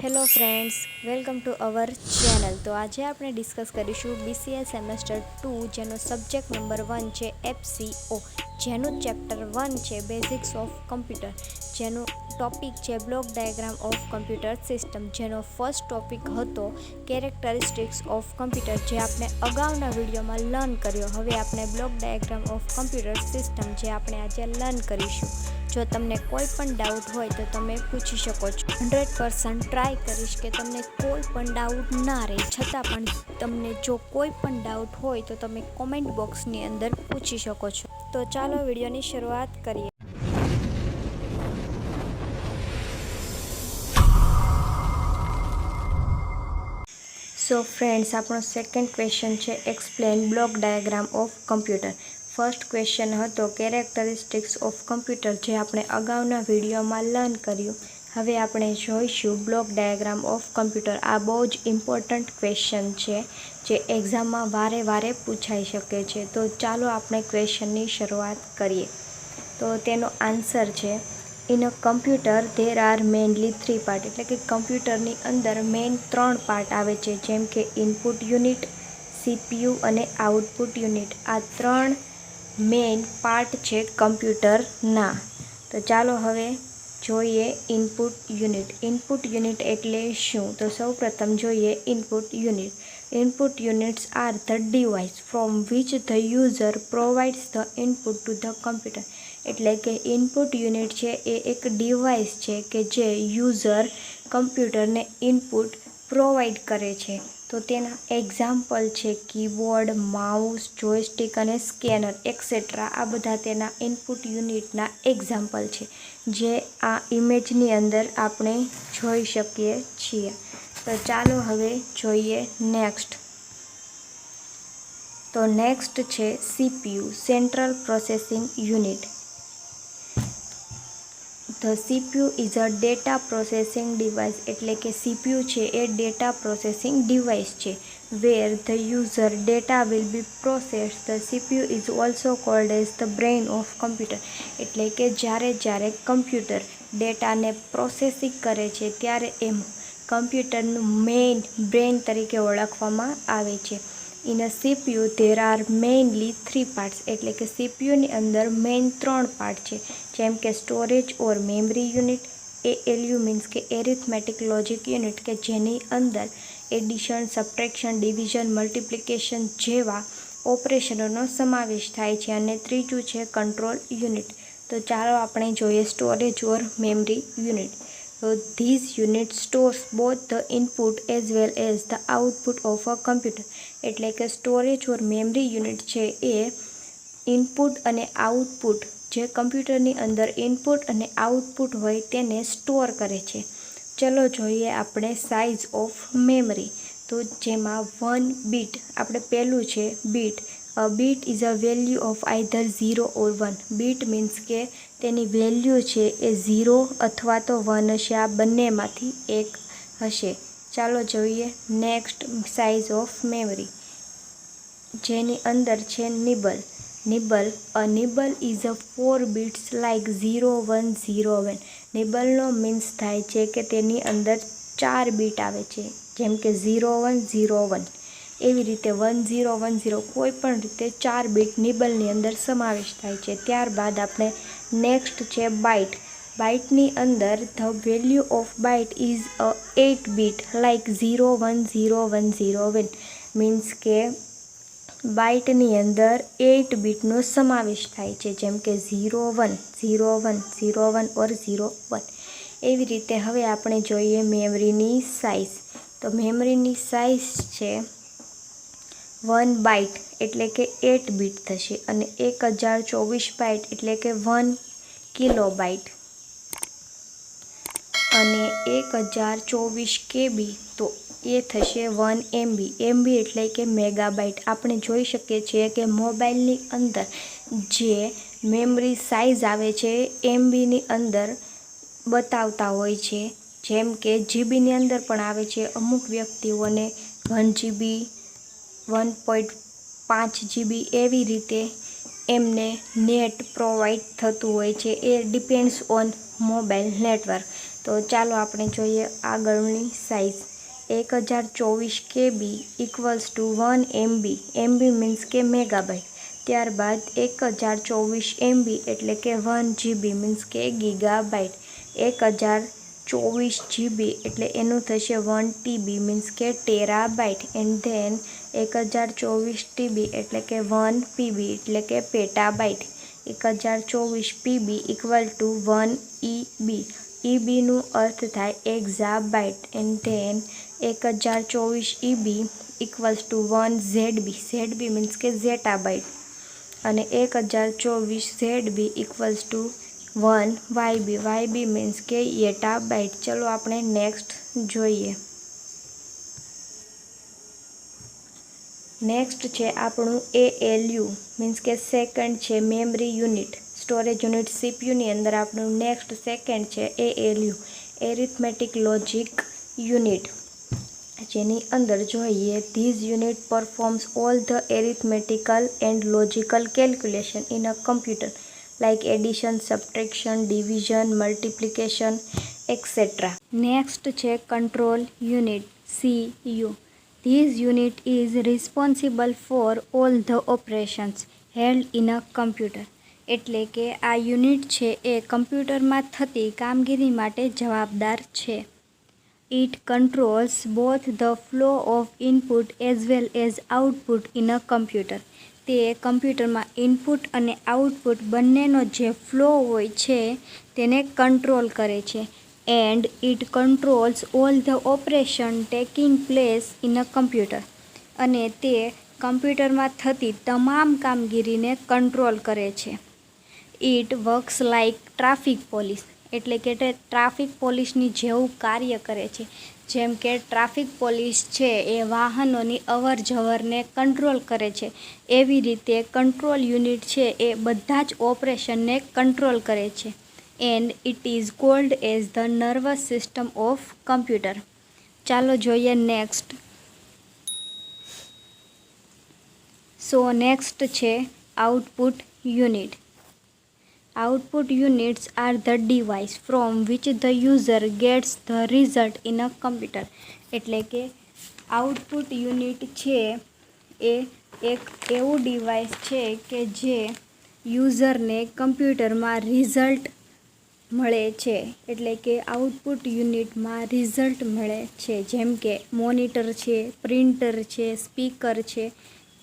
Hello friends, welcome to our channel. તો આજે આપણે ડિસ્કસ કરીશું BCA સેમેસ્ટર 2 જેનો સબ્જેક્ટ નંબર 1 છે FCO, જેનું ચેપ્ટર 1 છે બેઝિક્સ ઓફ કમ્પ્યુટર, જેનું ટોપિક છે block diagram of computer system, જેનો ફર્સ્ટ ટોપિક હતો કેરેક્ટરિસ્ટિક્સ ઓફ કમ્પ્યુટર, જે આપણે અગાઉના વિડીયોમાં લર્ન કર્યો। હવે આપણે block diagram of computer system જે આપણે આજે લર્ન કરીશું। જો તમને કોઈ પણ ડાઉટ હોય તો તમે પૂછી શકો છો। 100% ટ્રાય કરીશ કે તમને કોઈ પણ ડાઉટ ના રહે, છતાં પણ તમને જો કોઈ પણ ડાઉટ હોય તો તમે કોમેન્ટ બોક્સની અંદર પૂછી શકો છો। તો ચાલો વિડીયોની શરૂઆત કરીએ। સો ફ્રેન્ડ્સ, આપણો સેકન્ડ ક્વેશ્ચન છે explain block diagram of computer. First question હતો કેરેક્ટરિસ્ટિક્સ ઓફ કમ્પ્યુટર, જે આપણે અગાઉના વિડીયોમાં લર્ન કર્યું। હવે આપણે જોઈશું બ્લોક ડાયાગ્રામ ઓફ કમ્પ્યુટર। આ બહુ જ ઇમ્પોર્ટન્ટ ક્વેશ્ચન છે, જે એક્ઝામમાં વારે પૂછાઈ શકે છે। તો ચાલો આપણે ક્વેશ્ચનની શરૂઆત કરીએ। તો તેનો આન્સર છે in a computer there are mainly 3 part, એટલે કે કમ્પ્યુટરની અંદર મેઇન 3 પાર્ટ આવે છે, જેમ કે ઇનપુટ યુનિટ, CPU અને આઉટપુટ યુનિટ। આ 3 મેઇન પાર્ટ છે કમ્પ્યુટરના। તો ચાલો હવે જોઈએ ઇનપુટ યુનિટ। ઇનપુટ યુનિટ એટલે શું? તો સૌપ્રથમ જોઈએ input unit. Input units are the device from which the user provides the input to the computer, એટલે કે ઇનપુટ યુનિટ છે એ એક ડિવાઇસ છે કે જે યુઝર કમ્પ્યુટરને ઇનપુટ પ્રોવાઈડ કરે છે। તો તેના એક્ઝામ્પલ છે કીબોર્ડ, માઉસ, જોયસ્ટિક અને સ્કેનર એક્સેટ્રા। આ બધા તેના ઇનપુટ યુનિટના એક્ઝામ્પલ છે, જે આ ઇમેજની અંદર આપણે જોઈ શકીએ છીએ। તો ચાલો હવે જોઈએ નેક્સ્ટ। તો નેક્સ્ટ છે CPU, central processing unit. The CPU is a data processing device, એટલે કે CPU છે એ ડેટા પ્રોસેસિંગ ડિવાઇસ છે, where the user data will be processed. The CPU is also called as the brain of computer, એટલે કે જ્યારે computer ડેટાને processing કરે છે ત્યારે એમ કમ્પ્યુટરનું મેઇન બ્રેઇન તરીકે ઓળખવામાં આવે છે। In a CPU there are mainly 3 parts, એટલે કે CPUની અંદર મેઇન 3 પાર્ટ છે, જેમ કે storage or memory unit, ALU means કે એરિથમેટિક લોજિક યુનિટ, કે જેની અંદર એડિશન, સબટ્રેક્શન, ડિવિઝન, મલ્ટિપ્લિકેશન જેવા ઓપરેશનોનો સમાવેશ થાય છે, અને ત્રીજું છે કંટ્રોલ યુનિટ। તો ચાલો આપણે જોઈએ સ્ટોરેજ ઓર મેમરી યુનિટ। તો these unit stores both the input as well as the output of a computer, એટલે કે સ્ટોરેજ ઓર મેમરી યુનિટ છે એ ઇનપુટ અને આઉટપુટ, જે કમ્પ્યુટરની અંદર ઇનપુટ અને આઉટપુટ હોય તેને સ્ટોર કરે છે। ચલો જોઈએ આપણે સાઇઝ ઓફ મેમરી। તો જેમાં 1 બીટ, આપણે પહેલું છે bit. A bit is a value of either 0 or 1। Bit means કે તેની વેલ્યુ છે એ 0 અથવા તો 1 હશે, આ બંનેમાંથી એક હશે। ચાલો જોઈએ નેક્સ્ટ સાઇઝ ઓફ મેમરી, જેની અંદર છે nibble. A nibble is a 4 bits like 0 1 0 1। નિબલનો મીન્સ થાય છે કે તેની અંદર 4 બીટ આવે છે, જેમ કે 0 1 0 1, એવી રીતે 1 0 1 0, કોઈ પણ રીતે 4 બીટ નિબલની અંદર સમાવેશ થાય છે। ત્યારબાદ આપણે નેક્સ્ટ છે બાઇટ। બાઇટની અંદર the value of byte is a 8 bit like 0 1 0 1 0 1, means કે બાઇટની અંદર 8 બીટનો સમાવેશ થાય છે, જેમ કે 0 1 0 1 0 1 ઓર 0 1, એવી રીતે। હવે આપણે જોઈએ મેમરીની સાઇઝ। તો મેમરીની સાઇઝ છે 1 બાઇટ એટલે કે 8 બીટ થશે, અને 1024 બાઇટ એટલે કે 1 કિલોબાઇટ, અને 1024 KB તો એ થશે 1 MB। MB એટલે કે મેગાબાઇટ। આપણે જોઈ શકીએ છીએ કે મોબાઈલની અંદર જે મેમરી સાઇઝ આવે છે MBની અંદર બતાવતા હોય છે, જેમ કે જીબીની અંદર પણ આવે છે। અમુક વ્યક્તિઓને 1 GB 1.5 GB એવી રીતે એમને નેટ પ્રોવાઈડ થતું હોય છે, એ ડિપેન્ડ્સ ઓન મોબાઈલ નેટવર્ક। તો ચાલો આપણે જોઈએ આગળની size 1024 KB equals to 1 MB. MB means કે મેગાબાઇટ. ત્યારબાદ 1024 MB એટલે કે 1 GB મીન્સ કે ગીગાબાઇટ. 1024 GB એટલે એનું થશે 1 TB મીન્સ કે ટેરાબાઇટ. એન્ડ ધેન 1024 TB એટલે કે 1 PB એટલે કે petabyte. 1024 PB equal to 1 EB. EBનું અર્થ થાય exabyte. And then 1024 EB equals to 1 ZB. ZB means કે ઝેટાબાઇટ. અને 1024 ZB equals to 1 YB. YB means કે યેટાબાઇટ. ચલો આપણે નેક્સ્ટ જોઈએ. નેક્સ્ટ છે આપણું ALU મીન્સ કે સેકન્ડ છે મેમરી યુનિટ. સ્ટોરેજ યુનિટ CPUની અંદર આપણું નેક્સ્ટ સેકન્ડ છે ALU એરિથમેટિક લોજિક યુનિટ. જેની અંદર જોઈએ these unit performs all the arithmetical and logical calculation in a computer like addition, subtraction, division, multiplication etcetera. Next છે control unit CU. This unit is responsible for all the operations held in a computer. એટલે કે આ unit છે એ કમ્પ્યુટરમાં થતી કામગીરી માટે જવાબદાર છે. It controls both the flow of input as well as output in a computer. તે કમ્પ્યુટરમાં ઇનપુટ અને આઉટપુટ બંનેનો જે ફ્લો હોય છે તેને કંટ્રોલ કરે છે. And it controls all the operation taking place in a computer. અને તે કમ્પ્યુટરમાં થતી તમામ કામગીરીને કંટ્રોલ કરે છે. It works like traffic police. એટલે કે તે ટ્રાફિક પોલીસની જેવું કાર્ય કરે છે. જેમ કે ટ્રાફિક પોલીસ છે એ વાહનોની અવર જવરને કંટ્રોલ કરે છે, એવી રીતે કંટ્રોલ યુનિટ છે એ બધા જ ઓપરેશનને કંટ્રોલ કરે છે. And it is called as the nervous system of computer. ચાલો જોઈએ નેક્સ્ટ. સો નેક્સ્ટ છે output unit. Output units are the device from which the user gets the result in a computer. એટલે કે output unit છે એ એક એવું device છે કે જે યુઝરને કમ્પ્યુટરમાં રિઝલ્ટ મળે છે. એટલે કે આઉટપુટ યુનિટમાં રિઝલ્ટ મળે છે. જેમ કે મોનિટર છે, પ્રિન્ટર છે, સ્પીકર છે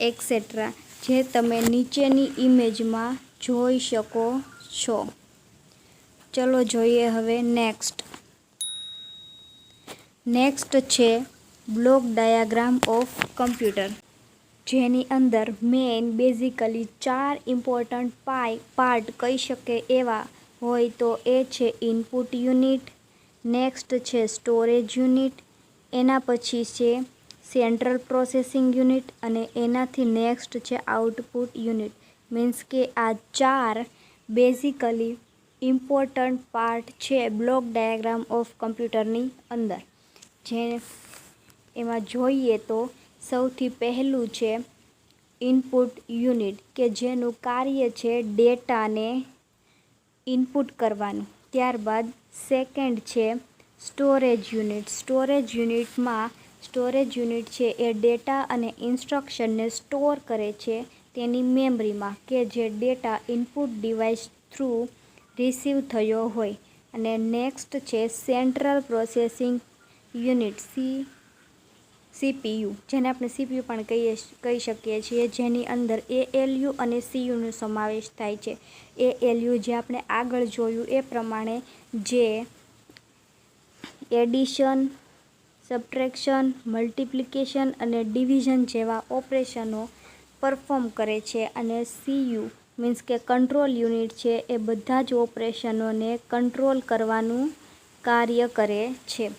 એક્સેટ્રા, જે તમે નીચેની ઇમેજમાં જોઈ શકો છો. ચલો જોઈએ હવે નેક્સ્ટ. નેક્સ્ટ છે બ્લોક ડાયાગ્રામ ઓફ કમ્પ્યુટર. જેની અંદર મેઇન બેઝિકલી 4 ઇમ્પોર્ટન્ટ પાર્ટ કહી શકે એવા હોય તો એ છે ઇનપુટ યુનિટ, નેક્સ્ટ છે સ્ટોરેજ યુનિટ, એના પછી છે સેન્ટ્રલ પ્રોસેસિંગ યુનિટ અને એનાથી નેક્સ્ટ છે આઉટપુટ યુનિટ. મીન્સ કે આ 4 બેઝિકલી ઇમ્પોર્ટન્ટ પાર્ટ છે બ્લોક ડાયાગ્રામ ઓફ કમ્પ્યુટરની અંદર. જે એમાં જોઈએ તો સૌથી પહેલું છે ઇનપુટ યુનિટ કે જેનું કાર્ય છે ડેટાને ઇનપુટ કરવાનું. ત્યારબાદ સેકન્ડ છે સ્ટોરેજ યુનિટ. સ્ટોરેજ યુનિટ છે એ ડેટા અને ઇન્સ્ટ્રક્શનને સ્ટોર કરે છે તેની મેમરીમાં કે જે data input device through receive થયો હોય. અને નેક્સ્ટ છે સેન્ટ્રલ પ્રોસેસિંગ યુનિટ CPU, જેને આપણે CPU પણ કહી શકીએ છીએ, જેની અંદર ALU અને CUનો સમાવેશ થાય છે. ALU જે આપણે આગળ જોયું એ પ્રમાણે જે એડિશન, સબટ્રેક્શન, મલ્ટિપ્લિકેશન અને ડિવિઝન જેવા ઓપરેશનો પરફોર્મ કરે છે. અને CU મીન્સ કે કંટ્રોલ યુનિટ છે એ બધા જ ઓપરેશનોને કંટ્રોલ કરવાનું કાર્ય કરે છે.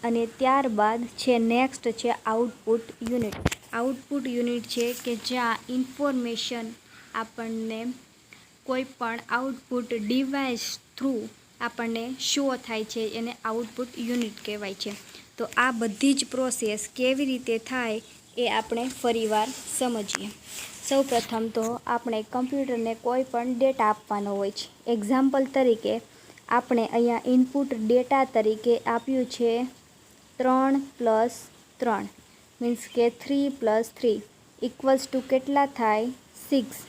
અને ત્યારબાદ છે નેક્સ્ટ છે આઉટપુટ યુનિટ. આઉટપુટ યુનિટ છે કે જ્યાં ઇન્ફોર્મેશન આપણને કોઈ પણ આઉટપુટ ડિવાઇસ થ્રુ આપણને શો થાય છે, એને આઉટપુટ યુનિટ કહેવાય છે. તો આ બધી જ પ્રોસેસ કેવી રીતે થાય એ આપણે ફરીવાર સમજીએ. સૌપ્રથમ તો આપણે કમ્પ્યુટરને કોઈ પણ ડેટા આપવાનો હોય છે. એક્ઝામ્પલ તરીકે આપણે અહીંયા ઇનપુટ ડેટા તરીકે આપ્યું છે 3 + 3 મીન્સ કે 3 + 3 ઇક્વલ્સ ટુ કેટલા થાય 6.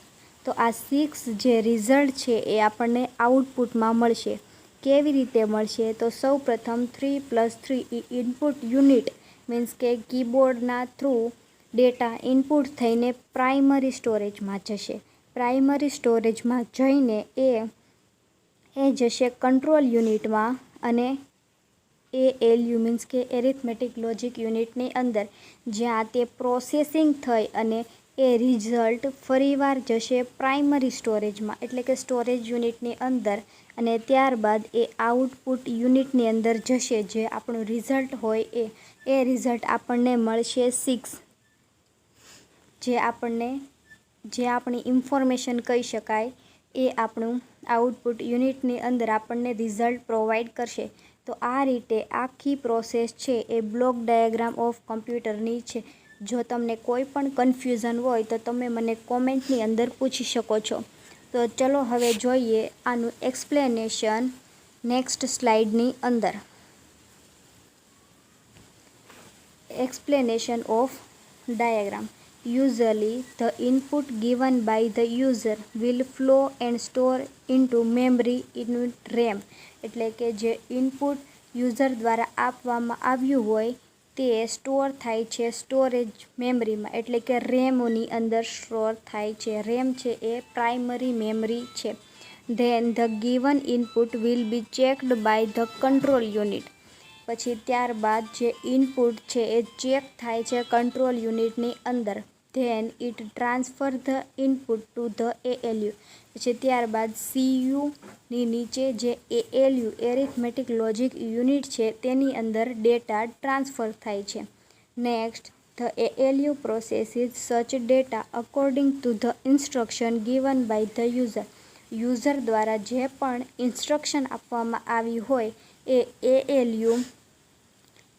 તો આ 6 જે રિઝલ્ટ છે એ આપણને આઉટપુટમાં મળશે. કેવી રીતે મળશે? તો સૌ પ્રથમ 3 + 3 ઇનપુટ યુનિટ મીન્સ કે કીબોર્ડના થ્રુ ડેટા ઇનપુટ થઈને પ્રાઇમરી સ્ટોરેજમાં જશે. પ્રાઇમરી સ્ટોરેજમાં જઈને એ જશે કંટ્રોલ યુનિટમાં અને ALU મીન્સ કે એરિથમેટિક લોજિક યુનિટની અંદર, જ્યાં તે પ્રોસેસિંગ થઈ અને એ રિઝલ્ટ ફરીવાર જશે પ્રાઇમરી સ્ટોરેજમાં એટલે કે સ્ટોરેજ યુનિટની અંદર અને ત્યારબાદ એ આઉટપુટ યુનિટની અંદર જશે. જે આપણું રિઝલ્ટ હોય એ રિઝલ્ટ આપણને મળશે 6. જે આપણી ઇન્ફોર્મેશન કહી શકાય એ આપણું આઉટપુટ યુનિટની અંદર આપણને રિઝલ્ટ પ્રોવાઈડ કરશે. તો આ રીતે આખી પ્રોસેસ છે એ બ્લોક ડાયાગ્રામ ઓફ કમ્પ્યુટરની છે. જો તમને કોઈ પણ કન્ફ્યુઝન હોય તો તમે મને કોમેન્ટની અંદર પૂછી શકો છો. તો ચલો હવે જોઈએ આનું એક્સપ્લેનેશન નેક્સ્ટ સ્લાઇડની અંદર. Explanation of diagram. Usually, the input given by the user will flow and store into memory unit RAM. એટલે કે જે ઇનપુટ યુઝર દ્વારા આપવામાં આવ્યું હોય તે સ્ટોર થાય છે સ્ટોરેજ મેમરીમાં એટલે કે રેમની અંદર સ્ટોર થાય છે. રેમ છે એ પ્રાઇમરી મેમરી છે. Then the given input will be checked by the control unit. પછી ત્યારબાદ જે ઇનપુટ છે એ ચેક થાય છે કંટ્રોલ યુનિટની અંદર. Then it transfer the input to the ALU. પછી ત્યારબાદ CUની નીચે જે ALU એરિથમેટિક લોજિક યુનિટ છે તેની અંદર ડેટા ટ્રાન્સફર થાય છે. Next the ALU processes such data according to the instruction given by the user. User દ્વારા જે પણ ઇન્સ્ટ્રક્શન આપવામાં આવી હોય એ ALU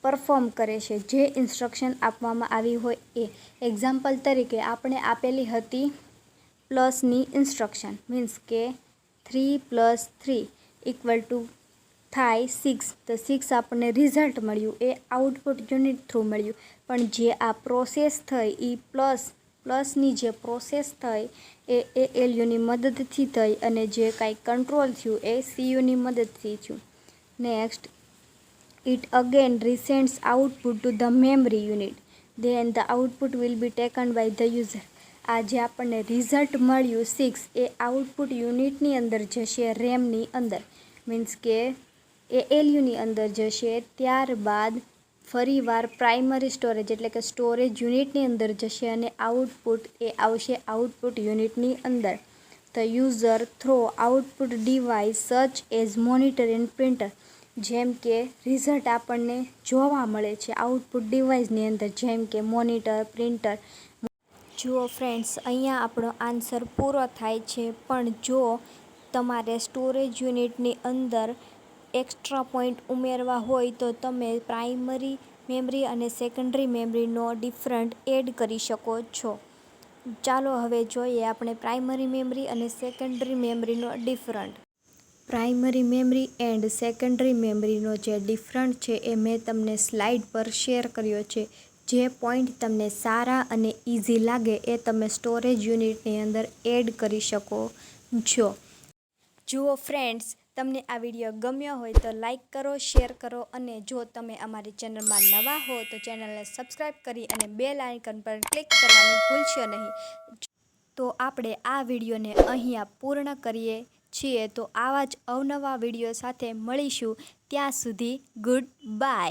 પરફોર્મ કરે છે. જે ઇન્સ્ટ્રક્શન આપવામાં આવી હોય એ. એક્ઝામ્પલ તરીકે આપણે આપેલી હતી પ્લસની ઇન્સ્ટ્રક્શન મીન્સ કે 3 + 3 = થાય 6. તો 6 આપણને રિઝલ્ટ મળ્યું એ આઉટપુટ યુનિટ થ્રુ મળ્યું. પણ જે આ પ્રોસેસ થઈ એ પ્લસની જે પ્રોસેસ થઈ એ ALUની મદદથી થઈ અને જે કાંઈ કંટ્રોલ થયું એ CUની મદદથી થયું. Next it again resends output to the memory unit. Then the output will be taken by the user. આ જે આપણને રિઝલ્ટ મળ્યું 6 એ આઉટપુટ યુનિટની અંદર જશે રેમની અંદર મીન્સ કે ALUની અંદર જશે. ત્યારબાદ ફરીવાર પ્રાઇમરી સ્ટોરેજ એટલે કે સ્ટોરેજ યુનિટની અંદર જશે અને આઉટપુટ એ આવશે આઉટપુટ યુનિટની અંદર. The user through output device such as monitor and printer. જેમ કે રિઝલ્ટ આપણને જોવા મળે છે આઉટપુટ ડિવાઇસની અંદર જેમ કે મોનિટર, પ્રિન્ટર. જુઓ ફ્રેન્ડ્સ, અહીંયા આપણો આન્સર પૂરો થાય છે. પણ જો તમારે સ્ટોરેજ યુનિટની અંદર એક્સ્ટ્રા પોઈન્ટ ઉમેરવા હોય તો તમે પ્રાઇમરી મેમરી અને સેકન્ડરી મેમરીનો ડિફરન્ટ એડ કરી શકો છો. ચાલો હવે જોઈએ આપણે પ્રાઇમરી મેમરી અને સેકન્ડરી મેમરીનો different. Primary memory and secondary મેમરીનો જે ડિફરન્ટ છે એ મેં તમને સ્લાઇડ પર શેર કર્યો છે. જે પોઈન્ટ તમને સારા અને ઇઝી લાગે એ તમે સ્ટોરેજ યુનિટની અંદર એડ કરી શકો છો. જુઓ ફ્રેન્ડ્સ, તમને આ વિડીયો ગમ્યો હોય તો લાઈક કરો, શેર કરો અને જો તમે અમારી ચેનલમાં નવા હો તો ચેનલને સબસ્ક્રાઈબ કરી અને બેલ આઇકન પર ક્લિક કરવાનું ભૂલશો નહીં. તો આપણે આ વિડીયોને અહીંયા પૂર્ણ કરીએ છીએ. તો આવા જ અવનવા વિડીયો સાથે મળીશું. ત્યાં સુધી ગુડ બાય.